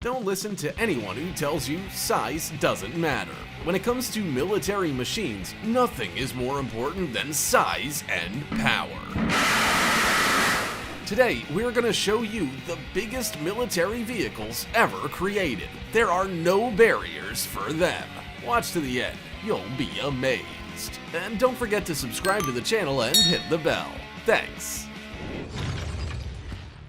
Don't listen to anyone who tells you size doesn't matter. When it comes to military machines, nothing is more important than size and power. Today, we're going to show you the biggest military vehicles ever created. There are no barriers for them. Watch to the end, you'll be amazed. And don't forget to subscribe to the channel and hit the bell. Thanks.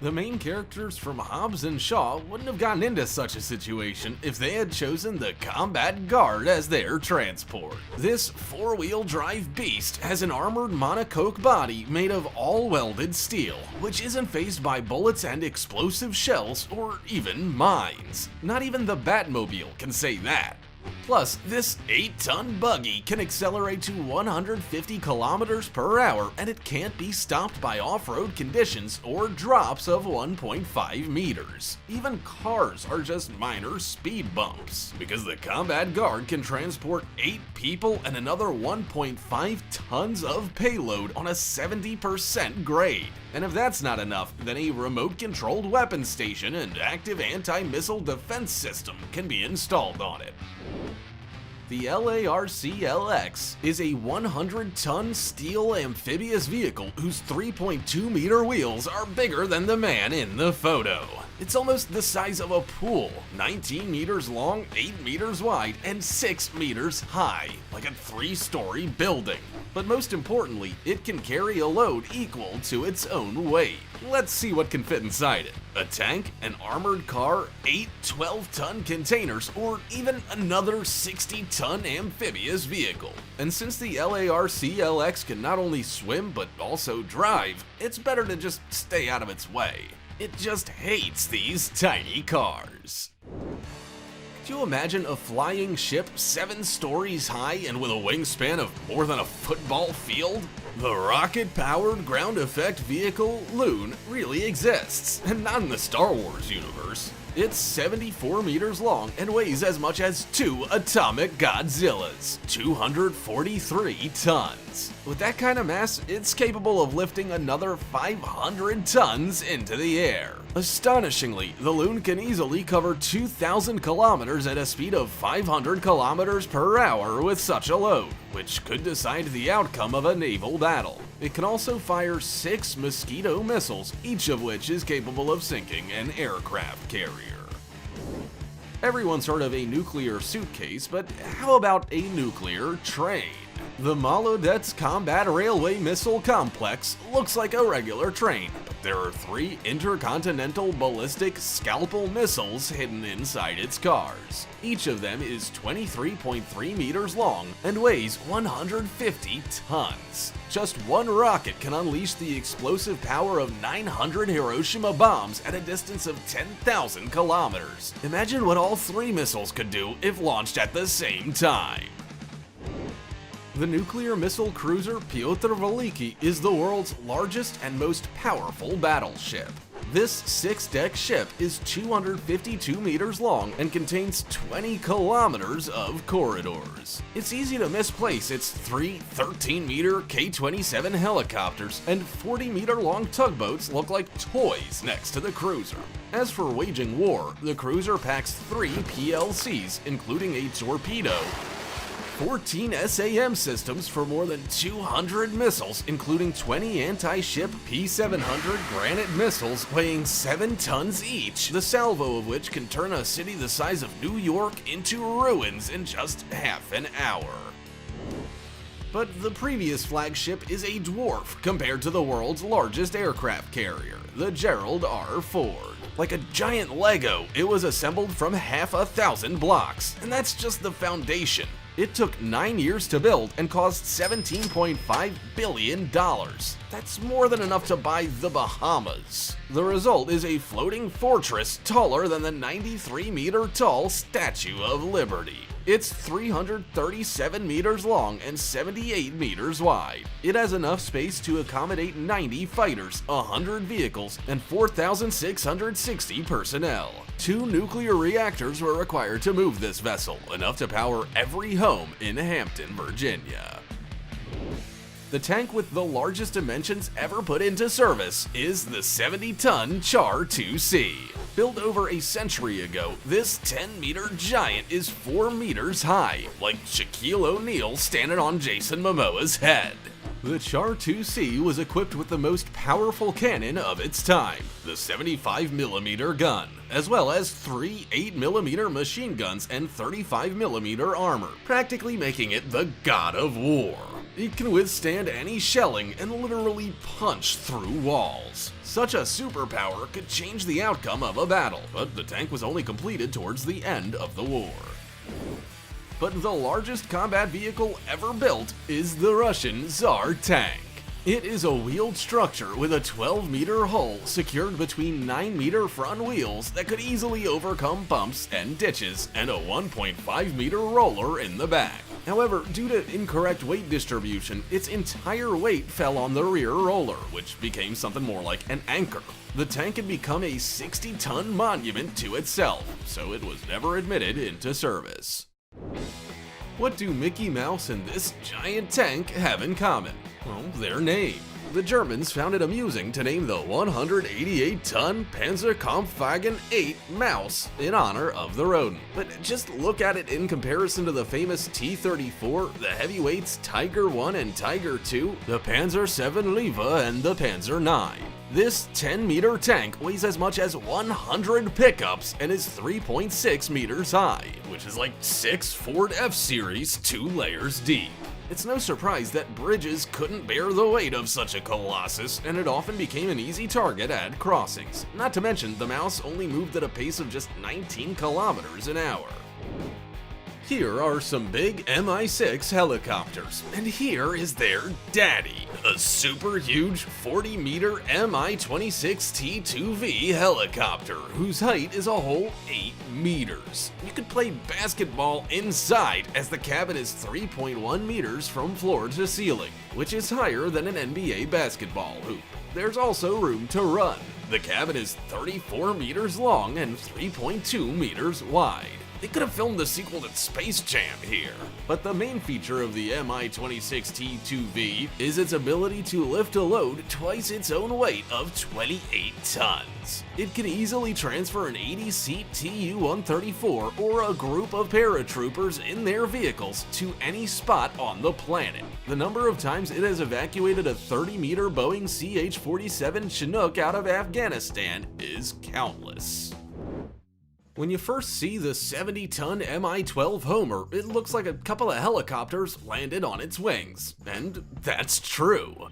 The main characters from Hobbs and Shaw wouldn't have gotten into such a situation if they had chosen the Combat Guard as their transport. This four-wheel drive beast has an armored monocoque body made of all-welded steel, which isn't fazed by bullets and explosive shells or even mines. Not even the Batmobile can say that. Plus, this 8-ton buggy can accelerate to 150 kilometers per hour, and it can't be stopped by off-road conditions or drops of 1.5 meters. Even cars are just minor speed bumps, because the Combat Guard can transport 8 people and another 1.5 tons of payload on a 70% grade. And if that's not enough, then a remote-controlled weapon station and active anti-missile defense system can be installed on it. The LARC-LX is a 100-ton steel amphibious vehicle whose 3.2-meter wheels are bigger than the man in the photo. It's almost the size of a pool, 19 meters long, 8 meters wide, and 6 meters high, like a 3-story building. But most importantly, it can carry a load equal to its own weight. Let's see what can fit inside it. A tank, an armored car, 8 12-ton containers, or even another 60-ton amphibious vehicle. And since the LARC-LX can not only swim but also drive, it's better to just stay out of its way. It just hates these tiny cars. Could you imagine a flying ship 7 stories high and with a wingspan of more than a football field? The rocket-powered ground effect vehicle Loon really exists, and not in the Star Wars universe. It's 74 meters long and weighs as much as 2 atomic Godzillas, 243 tons. With that kind of mass, it's capable of lifting another 500 tons into the air. Astonishingly, the Loon can easily cover 2,000 kilometers at a speed of 500 kilometers per hour with such a load, which could decide the outcome of a naval battle. It can also fire 6 Mosquito missiles, each of which is capable of sinking an aircraft carrier. Everyone's heard of a nuclear suitcase, but how about a nuclear train? The Molodets Combat Railway Missile Complex looks like a regular train, but there are 3 intercontinental ballistic Scalpel missiles hidden inside its cars. Each of them is 23.3 meters long and weighs 150 tons. Just one rocket can unleash the explosive power of 900 Hiroshima bombs at a distance of 10,000 kilometers. Imagine what all 3 missiles could do if launched at the same time. The nuclear missile cruiser Pyotr Veliki is the world's largest and most powerful battleship. This 6-deck ship is 252 meters long and contains 20 kilometers of corridors. It's easy to misplace its 3 13-meter K-27 helicopters, and 40-meter-long tugboats look like toys next to the cruiser. As for waging war, the cruiser packs 3 PLCs, including a torpedo, 14 SAM systems for more than 200 missiles, including 20 anti-ship P-700 Granite missiles weighing 7 tons each, the salvo of which can turn a city the size of New York into ruins in just half an hour. But the previous flagship is a dwarf compared to the world's largest aircraft carrier, the Gerald R. Ford. Like a giant Lego, it was assembled from half a thousand blocks, and that's just the foundation. It took 9 years to build and cost $17.5 billion. That's more than enough to buy the Bahamas. The result is a floating fortress taller than the 93-meter-tall Statue of Liberty. It's 337 meters long and 78 meters wide. It has enough space to accommodate 90 fighters, 100 vehicles, and 4,660 personnel. 2 nuclear reactors were required to move this vessel, enough to power every home in Hampton, Virginia. The tank with the largest dimensions ever put into service is the 70-ton Char 2C. Built over a century ago, this 10-meter giant is 4 meters high, like Shaquille O'Neal standing on Jason Momoa's head. The Char 2C was equipped with the most powerful cannon of its time, the 75mm gun, as well as 3 8mm machine guns and 35mm armor, practically making it the god of war. It can withstand any shelling and literally punch through walls. Such a superpower could change the outcome of a battle, but the tank was only completed towards the end of the war. But the largest combat vehicle ever built is the Russian Tsar tank. It is a wheeled structure with a 12-meter hull secured between 9-meter front wheels that could easily overcome bumps and ditches, and a 1.5-meter roller in the back. However, due to incorrect weight distribution, its entire weight fell on the rear roller, which became something more like an anchor. The tank had become a 60-ton monument to itself, so it was never admitted into service. What do Mickey Mouse and this giant tank have in common? Well, their name. The Germans found it amusing to name the 188-ton Panzerkampfwagen 8 Maus in honor of the rodent. But just look at it in comparison to the famous T-34, the heavyweights Tiger 1 and Tiger 2, the Panzer 7 Leva, and the Panzer 9. This 10-meter tank weighs as much as 100 pickups and is 3.6 meters high, which is like 6 Ford F-Series 2 layers deep. It's no surprise that bridges couldn't bear the weight of such a colossus, and it often became an easy target at crossings. Not to mention, the Maus only moved at a pace of just 19 kilometers an hour. Here are some big Mi-6 helicopters, and here is their daddy, a super huge 40-meter Mi-26 T2V helicopter, whose height is a whole 8 meters. You could play basketball inside, as the cabin is 3.1 meters from floor to ceiling, which is higher than an NBA basketball hoop. There's also room to run. The cabin is 34 meters long and 3.2 meters wide. They could have filmed the sequel to Space Jam here. But the main feature of the Mi-26 T2V is its ability to lift a load twice its own weight of 28 tons. It can easily transfer an 80-seat Tu-134 or a group of paratroopers in their vehicles to any spot on the planet. The number of times it has evacuated a 30-meter Boeing CH-47 Chinook out of Afghanistan is countless. When you first see the 70-ton Mi-12 Homer, it looks like a couple of helicopters landed on its wings. And that's true.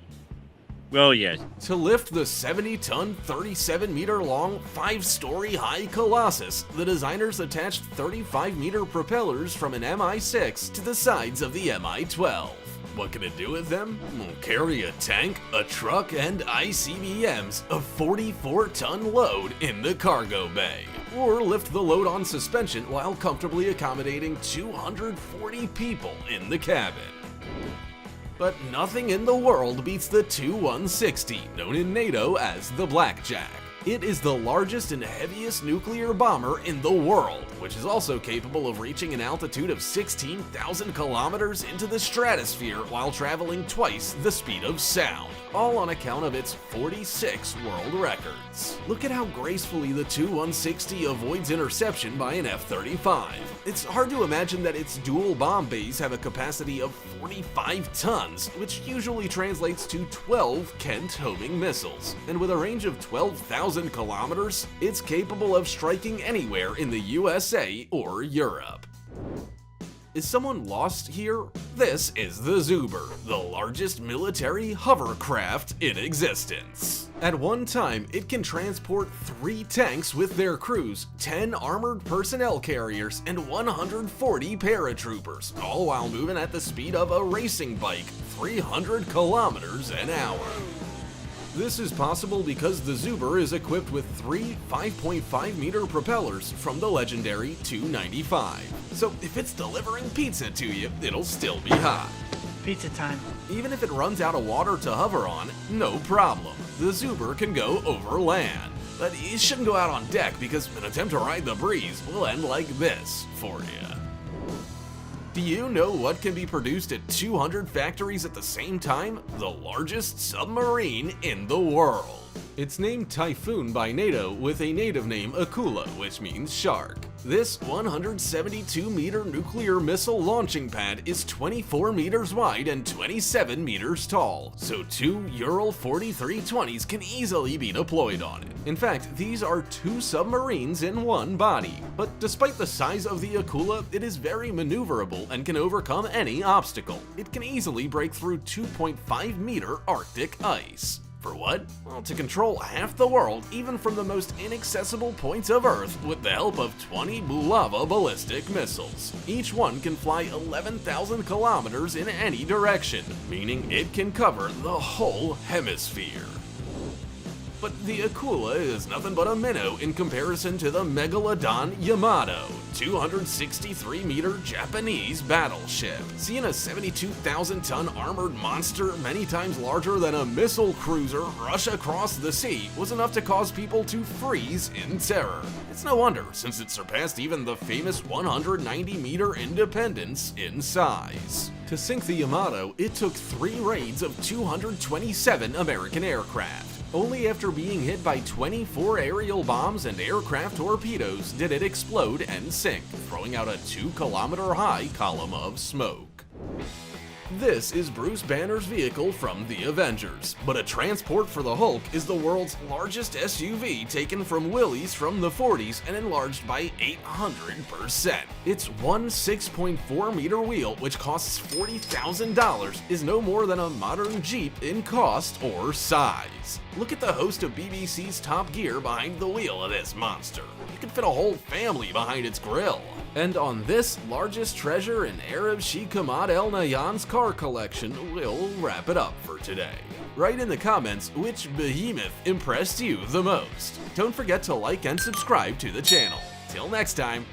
Well, yes. To lift the 70-ton, 37-meter-long, 5-story high Colossus, the designers attached 35-meter propellers from an Mi-6 to the sides of the Mi-12. What can it do with them? Carry a tank, a truck, and ICBMs, a 44-ton load in the cargo bay. Or lift the load on suspension while comfortably accommodating 240 people in the cabin. But nothing in the world beats the Tu-160, known in NATO as the Blackjack. It is the largest and heaviest nuclear bomber in the world, which is also capable of reaching an altitude of 16,000 kilometers into the stratosphere while traveling twice the speed of sound, all on account of its 46 world records. Look at how gracefully the Tu-160 avoids interception by an F-35. It's hard to imagine that its dual bomb bays have a capacity of 45 tons, which usually translates to 12 Kent homing missiles, and with a range of 12,000 kilometers, it's capable of striking anywhere in the USA or Europe. Is someone lost here? This is the Zubr, the largest military hovercraft in existence. At one time, it can transport 3 tanks with their crews, 10 armored personnel carriers, and 140 paratroopers, all while moving at the speed of a racing bike, 300 kilometers an hour. This is possible because the Zubr is equipped with 3 5.5-meter propellers from the legendary Tu-95. So if it's delivering pizza to you, it'll still be hot. Pizza time. Even if it runs out of water to hover on, no problem. The Zubr can go over land. But you shouldn't go out on deck because an attempt to ride the breeze will end like this for you. Do you know what can be produced at 200 factories at the same time? The largest submarine in the world. It's named Typhoon by NATO with a native name Akula, which means shark. This 172-meter nuclear missile launching pad is 24 meters wide and 27 meters tall, so two Ural 4320s can easily be deployed on it. In fact, these are two submarines in one body. But despite the size of the Akula, it is very maneuverable and can overcome any obstacle. It can easily break through 2.5-meter Arctic ice. For what? Well, to control half the world, even from the most inaccessible points of Earth, with the help of 20 Bulava ballistic missiles. Each one can fly 11,000 kilometers in any direction, meaning it can cover the whole hemisphere. But the Akula is nothing but a minnow in comparison to the Megalodon Yamato, 263-meter Japanese battleship. Seeing a 72,000-ton armored monster many times larger than a missile cruiser rush across the sea was enough to cause people to freeze in terror. It's no wonder, since it surpassed even the famous 190-meter Independence in size. To sink the Yamato, it took 3 raids of 227 American aircraft. Only after being hit by 24 aerial bombs and aircraft torpedoes did it explode and sink, throwing out a 2-kilometer-high column of smoke. This is Bruce Banner's vehicle from the Avengers, but a transport for the Hulk is the world's largest SUV taken from Willys from the 40s and enlarged by 800%. Its one 6.4-meter wheel, which costs $40,000, is no more than a modern Jeep in cost or size. Look at the host of BBC's Top Gear behind the wheel of this monster. You could fit a whole family behind its grille. And on this largest treasure in Arab Sheikh Hamad El Nahyan's car collection, we'll wrap it up for today. Write in the comments which behemoth impressed you the most. Don't forget to like and subscribe to the channel. Till next time.